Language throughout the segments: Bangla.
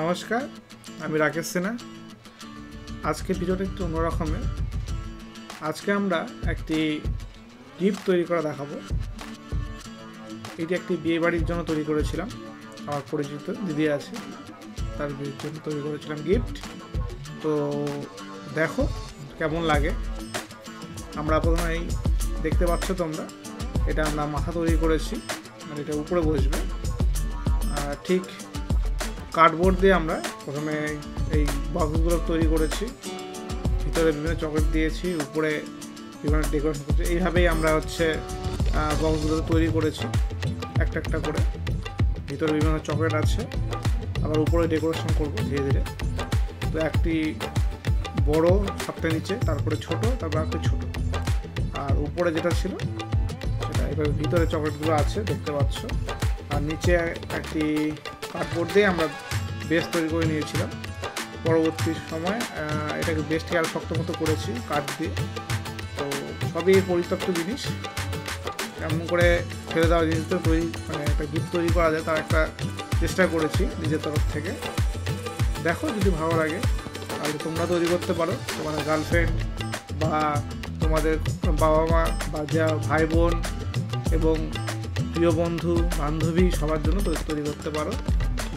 নমস্কার, আমি রাকেশ সিনহা। আজকে ভিডিওটা একটু অন্যরকমের। আজকে আমরা একটি গিফট তৈরি করা দেখাবো। এটি একটি বিয়ে বাড়ির জন্য তৈরি করেছিলাম। আমার পরিচিত দিদি আছে, তার বিয়ের জন্য তৈরি করেছিলাম গিফট। তো দেখো কেমন লাগে। আমরা প্রথমেই দেখতে পাচ্ছ তোমরা, এটা আমরা মাথা তৈরি করেছি, মানে এটা উপরে বসবে। ঠিক কার্ডবোর্ড দিয়ে আমরা প্রথমে এই বক্সগুলো তৈরি করেছি, ভিতরে বিভিন্ন চকলেট দিয়েছি, উপরে বিভিন্ন ডেকোরেশন করছি। এইভাবেই আমরা বক্সগুলো তৈরি করেছি একটা একটা করে। ভিতরে বিভিন্ন চকলেট আছে, আবার উপরে ডেকোরেশন করব ধীরে ধীরে। তো একটি বড়, সবটা নিচে, তারপরে ছোট, তারপর একটু ছোট, আর উপরে যেটা ছিল সেটা এবার ভিতরে চকলেটগুলো আছে দেখতে পাচ্ছ। আর নিচে একটি কার্ডবোর্ড দিয়ে আমরা বেস তৈরি করে নিয়েছিলাম। পরবর্তী সময় এটাকে বেসটি আরও শক্ত মতো করেছি কাঠ দিয়ে। তো সবই পরিত্যক্ত জিনিস, এমন করে ফেলে দেওয়া জিনিস তো তৈরি, মানে একটা গিফট তৈরি করা যায় তার একটা চেষ্টা করেছি নিজের তরফ থেকে। দেখো যদি ভালো লাগে তাহলে তোমরা তৈরি করতে পারো। তোমাদের গার্লফ্রেন্ড বা তোমাদের বাবা মা বা যা ভাই বোন এবং প্রিয় বন্ধু বান্ধবী সবার জন্য তৈরি করতে পারো।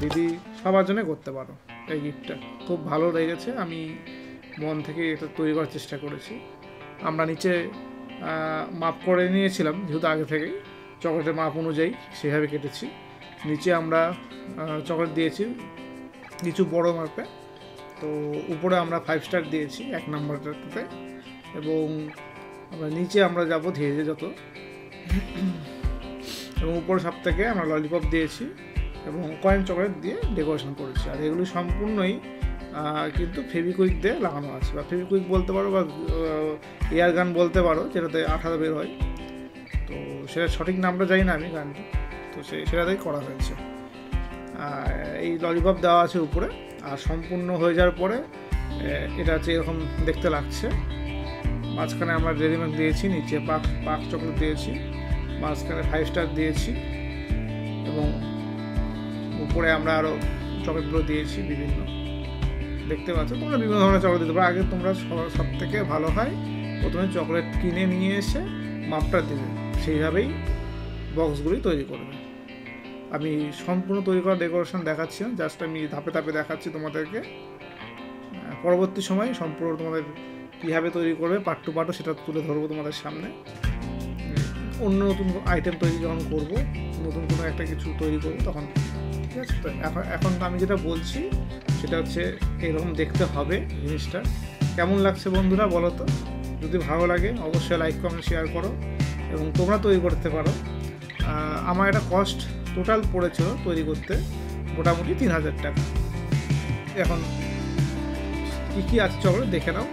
দিদি সবার জন্য করতে পারো। এই গিফটটা খুব ভালো লেগেছে, আমি মন থেকে এটা তৈরি করার চেষ্টা করেছি। আমরা নিচে মাপ করে নিয়েছিলাম, যেহেতু আগে থেকেই চকলেটের মাপ অনুযায়ী সেভাবে কেটেছি। নিচে আমরা চকলেট দিয়েছি কিছু বড় মাপে। তো উপরে আমরা 5 স্টার দিয়েছি 1 নম্বরটাতে, এবং আমরা নিচে আমরা যাবো ধীরে ধীরে যত, এবং উপরে সব থেকে আমরা ললিপপ দিয়েছি এবং কয়েন চকলেট দিয়ে ডেকোরেশন করেছি। আর এগুলি সম্পূর্ণই কিন্তু ফেভিকুইক দিয়ে লাগানো আছে, বা ফেভিকুইক বলতে পারো বা এয়ার গান বলতে পারো, যেটাতে আঠা বের হয়। তো সেটা সঠিক নামটা জানি না আমি গানটা, তো সেটাতেই করা হয়েছে। এই ললিপপ দেওয়া আছে উপরে, আর সম্পূর্ণ হয়ে যাওয়ার পরে এটা হচ্ছে এরকম দেখতে লাগছে। মাঝখানে আমরা রেডিমেড দিয়েছি, নিচে পাক চকলেট দিয়েছি, মাঝখানে 5 স্টার দিয়েছি, এবং উপরে আমরা আরও চকলেটগুলো দিয়েছি বিভিন্ন। দেখতে পাচ্ছ তোমরা বিভিন্ন ধরনের চকলেট দিতে পারো। আগে তোমরা সব থেকে ভালো হয় প্রথমে চকলেট কিনে নিয়ে এসে মাপটা দেবে, সেইভাবেই বক্সগুলি তৈরি করবে। আমি সম্পূর্ণ তৈরি করা ডেকোরেশন দেখাচ্ছি না, জাস্ট আমি ধাপে ধাপে দেখাচ্ছি তোমাদেরকে। পরবর্তী সময় সম্পূর্ণ তোমাদের কীভাবে তৈরি করবে পার্ট টু পার্টও সেটা তুলে ধরবো তোমাদের সামনে। অন্য নতুন আইটেম তৈরি যখন করবো, নতুন কোনো একটা কিছু তৈরি করবো তখন, ঠিক আছে? তো এখন আমি যেটা বলছি সেটা হচ্ছে এরকম দেখতে হবে জিনিসটা। কেমন লাগছে বন্ধুরা বলো তো? যদি ভালো লাগে অবশ্যই লাইক কমেন্ট শেয়ার করো, এবং তোমরা তৈরি করতে পারো। আমার এটা কস্ট টোটাল পড়েছিল তৈরি করতে মোটামুটি 3000 টাকা। এখন কী কী আছে চকলেট দেখে নাও।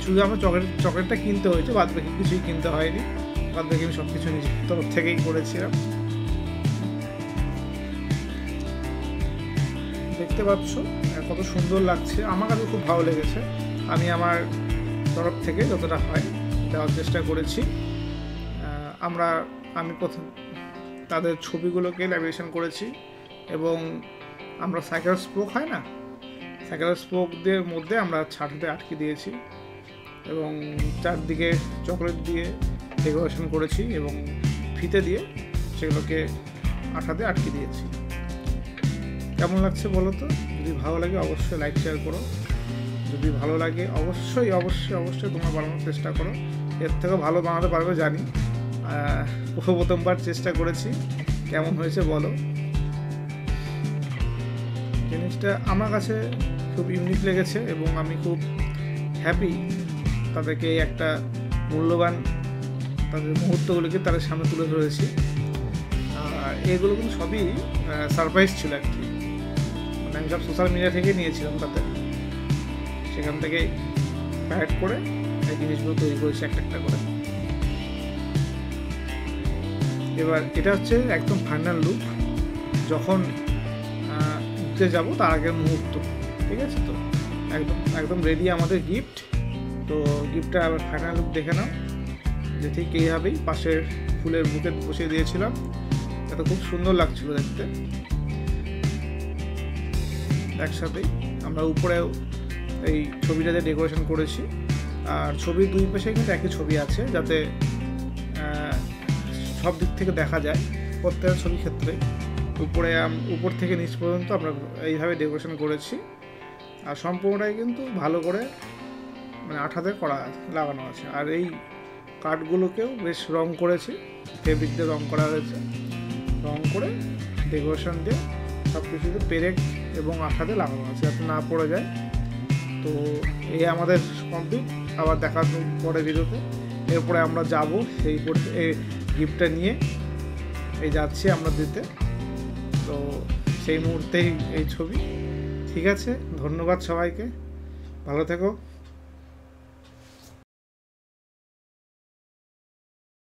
শুধু আমার চকলেটটা কিনতে হয়েছে, বাদ বাকি কিছুই কিনতে হয়নি। বাদ বাকি আমি সব কিছু নিজের তরফ থেকেই করেছিলাম। দেখতে পাচ্ছ কত সুন্দর লাগছে, আমার কাছে খুব ভালো লেগেছে। আমি আমার তরফ থেকে যতটা হয় দেওয়ার চেষ্টা করেছি। আমি প্রথম তাদের ছবিগুলোকে ল্যামিনেশন করেছি, এবং আমরা সাইকেল স্পোক হয় না, সাইকেল স্পোকদের মধ্যে আমরা ছাটাতে আটকে দিয়েছি, এবং চারদিকে চকলেট দিয়ে ডেকোরেশন করেছি, এবং ফিতে দিয়ে সেগুলোকে আঠাতে আটকে দিয়েছি। কেমন লাগছে বলো তো? যদি ভালো লাগে অবশ্যই লাইক শেয়ার করো। যদি ভালো লাগে অবশ্যই অবশ্যই অবশ্যই তোমরা বানানোর চেষ্টা করো। এর থেকেও ভালো বানাতে পারবে জানি, প্রথমবার চেষ্টা করেছি। কেমন হয়েছে বলো? জিনিসটা আমার কাছে খুব ইউনিক লেগেছে, এবং আমি খুব হ্যাপি তাদেরকে একটা মূল্যবান তাদের মুহূর্তগুলিকে তাদের সামনে তুলে ধরেছি। আর এগুলো কিন্তু সবই সারপ্রাইজ ছিল একটি, মানে আমি সব সোশ্যাল মিডিয়া থেকে নিয়েছিলাম, তাদের সেখান থেকে কালেক্ট করে এই জিনিসগুলো তৈরি করেছি একটা একটা করে। এবার এটা হচ্ছে একদম ফাইনাল লুক, যখন ঘুরতে যাবো তার আগের মুহূর্ত, ঠিক আছে? তো একদম রেডি আমাদের গিফট। তো গিফটটা আবার ফাইনাল লুক দেখে নাও, যে ঠিক এইভাবেই পাশের ফুলের বুকে বসিয়ে দিয়েছিলাম। এটা খুব সুন্দর লাগছিল দেখতে। একসাথেই। আমরা উপরেও এই ছবিটাতে ডেকোরেশন করেছি, আর ছবির দুই পাশে কিন্তু একই ছবি আছে, যাতে সব দিক থেকে দেখা যায় প্রত্যেকটা ছবির ক্ষেত্রে। উপর থেকে নিচ পর্যন্ত আমরা এইভাবে ডেকোরেশন করেছি, আর সম্পূর্ণটাই কিন্তু ভালো করে মানে আঠাতে লাগানো আছে। আর এই কাঠগুলোকেও বেশ রং করেছি, ফেব্রিক দিয়ে রং করা হয়েছে, রং করে ডেকোরেশন দিয়ে সব কিছুতে পেরেক এবং আঠাতে লাগানো আছে যাতে না পড়ে যায়। তো এই আমাদের কমপ্লিট, আবার দেখার পরে ভিডিওতে। এরপরে আমরা যাব এই গিফটটা নিয়ে যাচ্ছি আমরা দিতে। তো সেই মুহূর্তেই এই ছবি। ঠিক আছে, ধন্যবাদ সবাইকে, ভালো থেকো।